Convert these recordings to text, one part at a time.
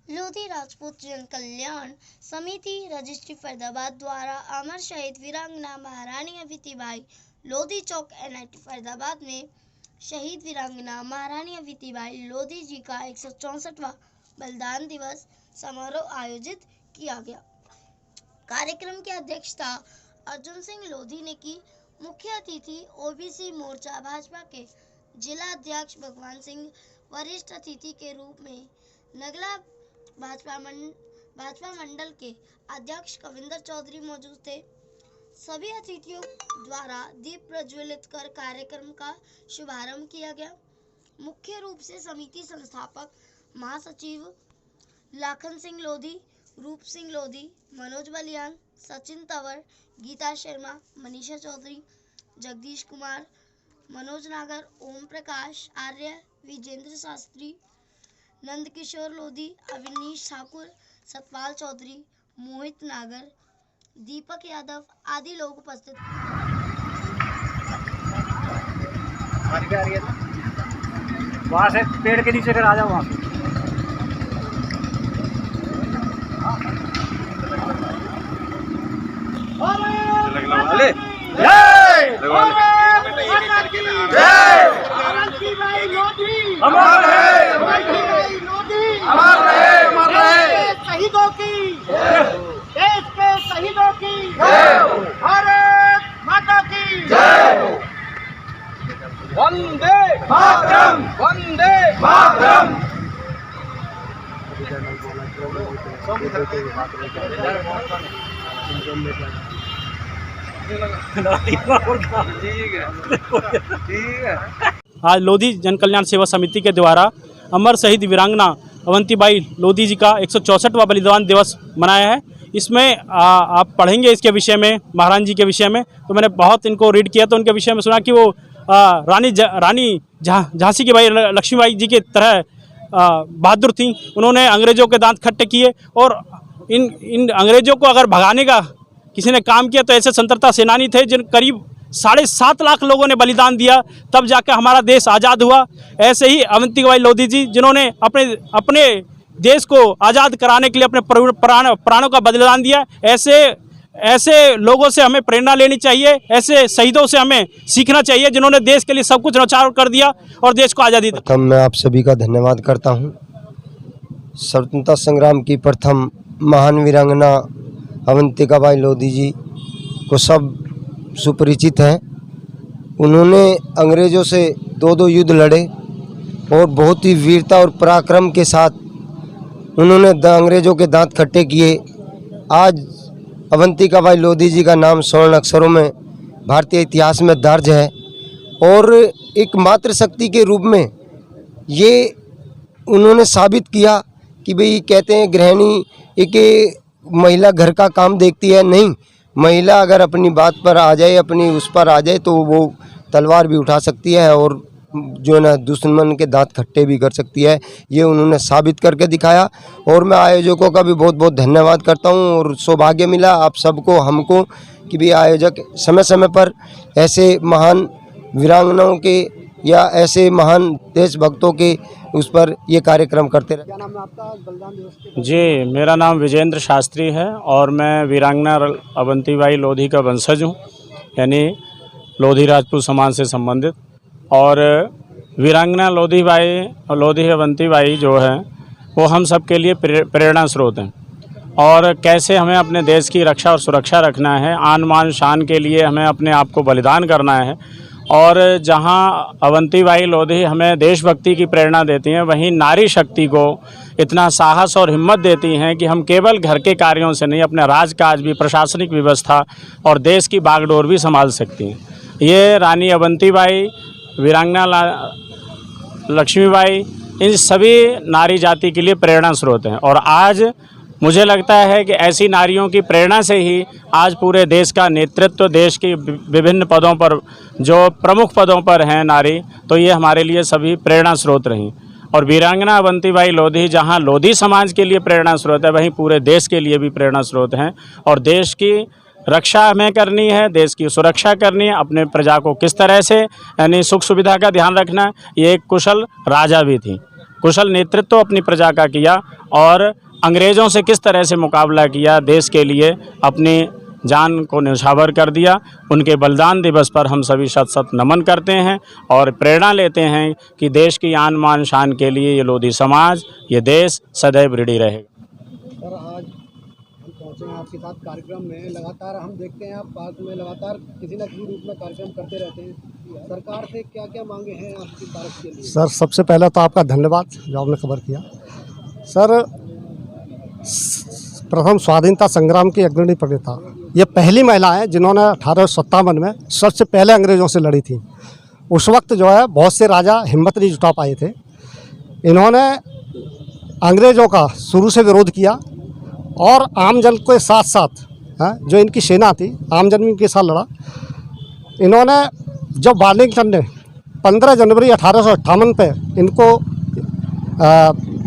लोधी राजपूत जन कल्याण समिति रजिस्ट्री फरीदाबाद द्वारा अमर शहीद वीरांगना महारानी अवितिबाई लोधी चौक NIT फरीदाबाद में शहीद वीरांगना महारानी अवितिबाई लोधी जी का 164वां बलिदान दिवस समारोह आयोजित किया गया। कार्यक्रम की अध्यक्षता अर्जुन सिंह लोधी ने की। मुख्य अतिथि OBC मोर्चा भाजपा के जिला अध्यक्ष भगवान सिंह, वरिष्ठ अतिथि के रूप में नगला भाजपा मंडल के अध्यक्ष कविंदर चौधरी मौजूद थे। सभी अतिथियों द्वारा दीप प्रज्वलित कर कार्यक्रम का शुभारंभ किया गया। मुख्य रूप से समिति संस्थापक महासचिव लाखन सिंह लोधी, रूप सिंह लोधी, मनोज बलियान, सचिन तंवर, गीता शर्मा, मनीषा चौधरी, जगदीश कुमार, मनोज नागर, ओम प्रकाश आर्य, विजेंद्र शास्त्री, नंदकिशोर लोधी, अविनीश ठाकुर, सतपाल चौधरी, मोहित नागर, दीपक यादव आदि लोग उपस्थित वहाँ से पेड़ के नीचे आ जाओ। वहाँ शहीदों की, देश के शहीदों की, भारत माता की जय। वंदे मातरम, वंदे मातरम। आज लोधी जन कल्याण सेवा समिति के द्वारा अमर शहीद वीरांगना अवंतीबाई लोधी जी का 164वां बलिदान दिवस मनाया है। इसमें आप पढ़ेंगे इसके विषय में, महारानी जी के विषय में। तो मैंने बहुत इनको रीड किया तो उनके विषय में सुना कि वो रानी झांसी की बाई लक्ष्मीबाई जी की तरह बहादुर थी। उन्होंने अंग्रेज़ों के दांत खट्टे किए और इन अंग्रेज़ों को अगर भगाने का किसी ने काम किया तो ऐसे स्वतंत्रता सेनानी थे जिन करीब 7.5 लाख लोगों ने बलिदान दिया, तब जाकर हमारा देश आज़ाद हुआ। ऐसे ही अवंतीबाई लोधी जी जिन्होंने अपने देश को आज़ाद कराने के लिए अपने प्राणों का बलिदान दिया। ऐसे लोगों से हमें प्रेरणा लेनी चाहिए, ऐसे शहीदों से हमें सीखना चाहिए जिन्होंने देश के लिए सब कुछ न्यौछावर कर दिया और देश को आज़ादी दी। प्रथम मैं आप सभी का धन्यवाद करता हूं। स्वतंत्रता संग्राम की प्रथम महान वीरांगना अवंतिकाबाई लोधी जी को सब सुपरिचित हैं। उन्होंने अंग्रेज़ों से 2 युद्ध लड़े और बहुत ही वीरता और पराक्रम के साथ उन्होंने अंग्रेज़ों के दांत खट्टे किए। आज अवंतिकाबाई लोधी जी का नाम स्वर्ण अक्षरों में भारतीय इतिहास में दर्ज है और एक मातृशक्ति के रूप में ये उन्होंने साबित किया कि भाई कहते हैं गृहिणी एक महिला घर का काम देखती है, नहीं, महिला अगर अपनी बात पर आ जाए, अपनी उस पर आ जाए तो वो तलवार भी उठा सकती है और जो ना दुश्मन के दांत खट्टे भी कर सकती है। ये उन्होंने साबित करके दिखाया और मैं आयोजकों का भी बहुत बहुत धन्यवाद करता हूँ। और सौभाग्य मिला आप सबको, हमको, कि भी आयोजक समय समय पर ऐसे महान वीरांगनाओं के या ऐसे महान देशभक्तों के उस पर ये कार्यक्रम करते रहे। क्या नाम है आपका? बलिदान दिवस के जी, मेरा नाम विजेंद्र शास्त्री है और मैं वीरांगना अवंतीबाई लोधी का वंशज हूँ, यानी लोधी राजपूत समाज से संबंधित। और वीरांगना लोधी अवंतीबाई जो है वो हम सब के लिए प्रेरणा स्रोत हैं। और कैसे हमें अपने देश की रक्षा और सुरक्षा रखना है, आन मान शान के लिए हमें अपने आप को बलिदान करना है। और जहां अवंतीबाई लोधी हमें देशभक्ति की प्रेरणा देती हैं, वहीं नारी शक्ति को इतना साहस और हिम्मत देती हैं कि हम केवल घर के कार्यों से नहीं, अपने राजकाज भी, प्रशासनिक व्यवस्था और देश की बागडोर भी संभाल सकती हैं। ये रानी अवंतीबाई, वीरांगना लक्ष्मीबाई, इन सभी नारी जाति के लिए प्रेरणा स्रोत हैं। और आज मुझे लगता है कि ऐसी नारियों की प्रेरणा से ही आज पूरे देश का नेतृत्व, देश की विभिन्न पदों पर जो प्रमुख पदों पर हैं नारी, तो ये हमारे लिए सभी प्रेरणा स्रोत रहीं। और वीरांगना अवंतीबाई लोधी जहां लोधी समाज के लिए प्रेरणा स्रोत है, वहीं पूरे देश के लिए भी प्रेरणा स्रोत हैं। और देश की रक्षा हमें करनी है, देश की सुरक्षा करनी है, अपने प्रजा को किस तरह से यानी सुख सुविधा का ध्यान रखना। ये एक कुशल राजा भी थी, कुशल नेतृत्व अपनी प्रजा का किया और अंग्रेज़ों से किस तरह से मुकाबला किया, देश के लिए अपनी जान को न्यौछावर कर दिया। उनके बलिदान दिवस पर हम सभी शत शत नमन करते हैं और प्रेरणा लेते हैं कि देश की आन मान शान के लिए ये लोधी समाज, ये देश सदैव ऋणी रहेगा। सर, आज हम पहुँचे हैं आपके साथ कार्यक्रम में। लगातार हम देखते हैं आप पार्क में लगातार किसी न किसी रूप में कार्यक्रम करते रहते हैं। सरकार से क्या क्या मांगे हैं आपकी पार्क के लिए? सर, सबसे पहले तो आपका धन्यवाद जो आपने खबर किया। सर, प्रथम स्वाधीनता संग्राम की अग्रणी प्रणेता, ये पहली महिला है जिन्होंने 1857 में सबसे पहले अंग्रेज़ों से लड़ी थी। उस वक्त जो है बहुत से राजा हिम्मत नहीं जुटा पाए थे। इन्होंने अंग्रेज़ों का शुरू से विरोध किया और आमजन के साथ साथ जो इनकी सेना थी, आमजन भी इनके साथ लड़ा। इन्होंने जब वार्लिंगटन ने 15 जनवरी 1858 पे इनको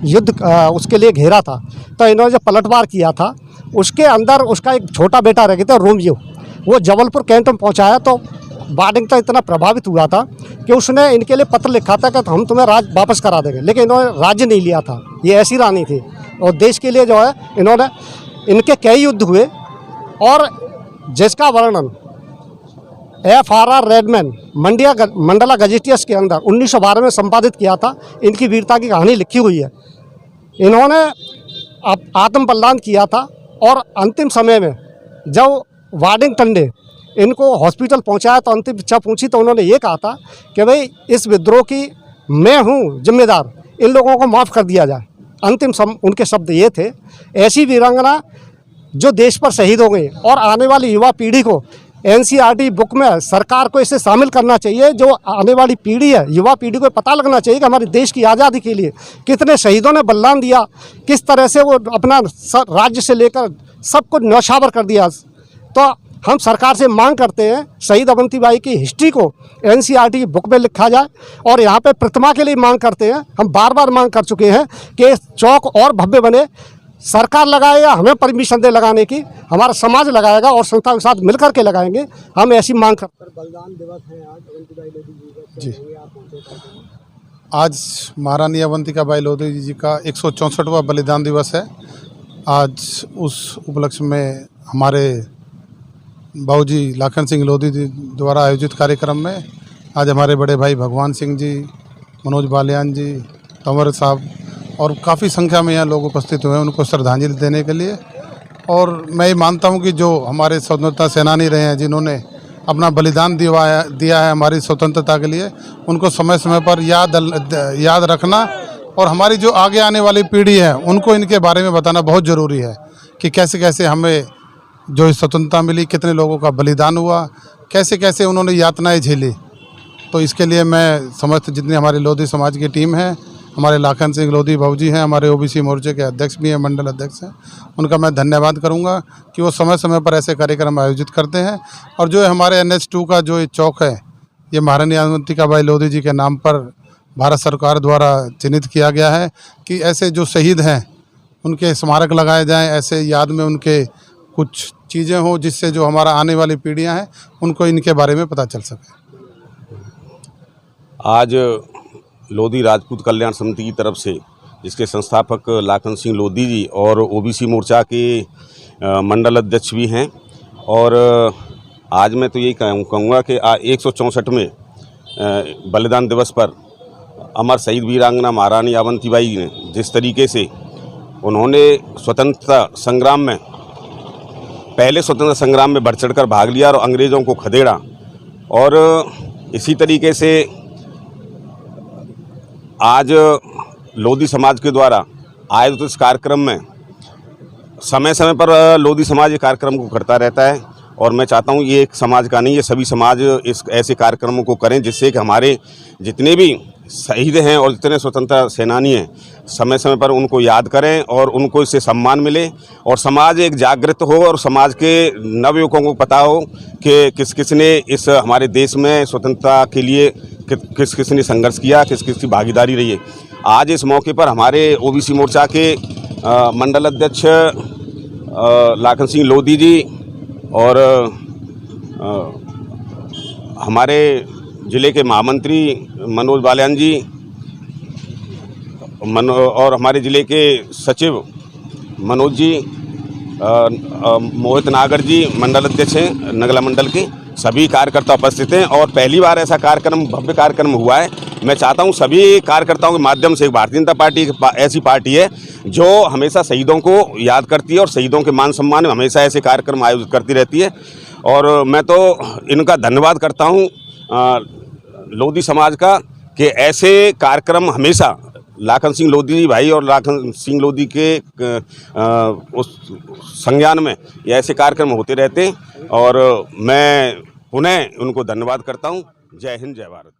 युद्ध उसके लिए घेरा था, तो इन्होंने जब पलटवार किया था, उसके अंदर उसका एक छोटा बेटा रह गया था रोमियो, वो जबलपुर कैंट में पहुंचाया। तो वार्लिंगटन इतना प्रभावित हुआ था कि उसने इनके लिए पत्र लिखा था कि हम तुम्हें राज वापस करा देंगे, लेकिन इन्होंने राज्य नहीं लिया था। ये ऐसी रानी थी और देश के लिए जो है इन्होंने, इनके कई युद्ध हुए और जिसका वर्णन F.R.R. रेडमैन मंडला गजेटियस के अंदर 1912 में संपादित किया था। इनकी वीरता की कहानी लिखी हुई है। इन्होंने आत्म बलिदान किया था और अंतिम समय में जब वार्लिंगटन ने इनको हॉस्पिटल पहुंचाया तो अंतिम इच्छा पूछी तो उन्होंने ये कहा था कि भाई इस विद्रोह की मैं हूँ जिम्मेदार, इन लोगों को माफ़ कर दिया जाए। उनके शब्द ये थे। ऐसी वीरांगना जो देश पर शहीद हो गई और आने वाली युवा पीढ़ी को NCERT बुक में सरकार को इसे शामिल करना चाहिए। जो आने वाली पीढ़ी है, युवा पीढ़ी को पता लगना चाहिए कि हमारे देश की आज़ादी के लिए कितने शहीदों ने बलिदान दिया, किस तरह से वो अपना राज्य से लेकर सब कुछ न्यौछावर कर दिया। तो हम सरकार से मांग करते हैं शहीद अवंतीबाई की हिस्ट्री को NCERT बुक में लिखा जाए और यहाँ पे प्रतिमा के लिए मांग करते हैं। हम बार बार मांग कर चुके हैं कि चौक और भव्य बने। सरकार लगाए या हमें परमिशन दे लगाने की, हमारा समाज लगाएगा और संस्था के साथ मिलकर के लगाएंगे। हम ऐसी मांग करते हैं। बलिदान दिवस है आज, अवंतीबाई लोधी जी जी, आज महारानी अवंतिकाबाई लोधी जी का 164वां बलिदान दिवस है। आज उस उपलक्ष्य में हमारे बाबूजी लाखन सिंह लोधी जी द्वारा आयोजित कार्यक्रम में आज हमारे बड़े भाई भगवान सिंह जी, मनोज बालियान जी, तंवर साहब और काफ़ी संख्या में यहाँ लोग उपस्थित हुए हैं उनको श्रद्धांजलि देने के लिए। और मैं ये मानता हूँ कि जो हमारे स्वतंत्रता सेनानी रहे हैं, जिन्होंने अपना बलिदान दिया है हमारी स्वतंत्रता के लिए, उनको समय समय पर याद रखना और हमारी जो आगे आने वाली पीढ़ी है उनको इनके बारे में बताना बहुत ज़रूरी है कि कैसे कैसे हमें जो स्वतंत्रता मिली, कितने लोगों का बलिदान हुआ, कैसे कैसे उन्होंने यातनाएँ झेली। तो इसके लिए मैं समस्त जितनी हमारी लोधी समाज की टीम है, हमारे लाखन सिंह लोधी बाबूजी हैं, हमारे OBC मोर्चे के अध्यक्ष भी हैं, मंडल अध्यक्ष हैं, उनका मैं धन्यवाद करूंगा कि वो समय समय पर ऐसे कार्यक्रम आयोजित करते हैं। और जो हमारे NH2 का जो चौक है, ये महारानी अवंतिकाबाई लोधी जी के नाम पर भारत सरकार द्वारा चिन्हित किया गया है कि ऐसे जो शहीद हैं उनके स्मारक लगाए जाएँ, ऐसे याद में उनके कुछ चीज़ें हों जिससे जो हमारा आने वाली पीढ़ियाँ हैं उनको इनके बारे में पता चल सके। आज लोधी राजपूत कल्याण समिति की तरफ से, जिसके संस्थापक लाखन सिंह लोधी जी और OBC मोर्चा के मंडल अध्यक्ष भी हैं, और आज मैं तो यही कहूँगा कि 164वें बलिदान दिवस पर अमर शहीद वीरांगना महारानी अवंतीबाई ने जिस तरीके से उन्होंने स्वतंत्रता संग्राम में, पहले स्वतंत्रता संग्राम में बढ़ चढ़कर भाग लिया और अंग्रेज़ों को खदेड़ा, और इसी तरीके से आज लोधी समाज के द्वारा आयोजित इस कार्यक्रम में समय समय पर लोधी समाज ये कार्यक्रम को करता रहता है। और मैं चाहता हूँ ये एक समाज का नहीं, ये सभी समाज इस ऐसे कार्यक्रमों को करें जिससे कि हमारे जितने भी शहीद हैं और जितने स्वतंत्रता सेनानी हैं, समय समय पर उनको याद करें और उनको इससे सम्मान मिले और समाज एक जागृत हो और समाज के नवयुवकों को पता हो कि किस किस ने इस हमारे देश में स्वतंत्रता के लिए किस किस ने संघर्ष किया, किस किस की भागीदारी रही है। आज इस मौके पर हमारे OBC मोर्चा के मंडल अध्यक्ष लाखन सिंह लोधी जी और हमारे ज़िले के महामंत्री मनोज बालियान जी और हमारे ज़िले के सचिव मनोज जी, मोहित नागर जी मंडल अध्यक्ष हैं नगला मंडल के, सभी कार्यकर्ता उपस्थित हैं और पहली बार ऐसा कार्यक्रम, भव्य कार्यक्रम हुआ है। मैं चाहता हूं सभी कार्यकर्ताओं के माध्यम से, भारतीय जनता पार्टी ऐसी पार्टी है जो हमेशा शहीदों को याद करती है और शहीदों के मान सम्मान में हमेशा ऐसे कार्यक्रम आयोजित करती रहती है। और मैं तो इनका धन्यवाद करता हूं लोधी समाज का कि ऐसे कार्यक्रम हमेशा लाखन सिंह लोधी भाई और लाखन सिंह लोधी के उस संज्ञान में ये ऐसे कार्यक्रम होते रहते, और मैं पुनः उनको धन्यवाद करता हूँ। जय हिंद, जय भारत।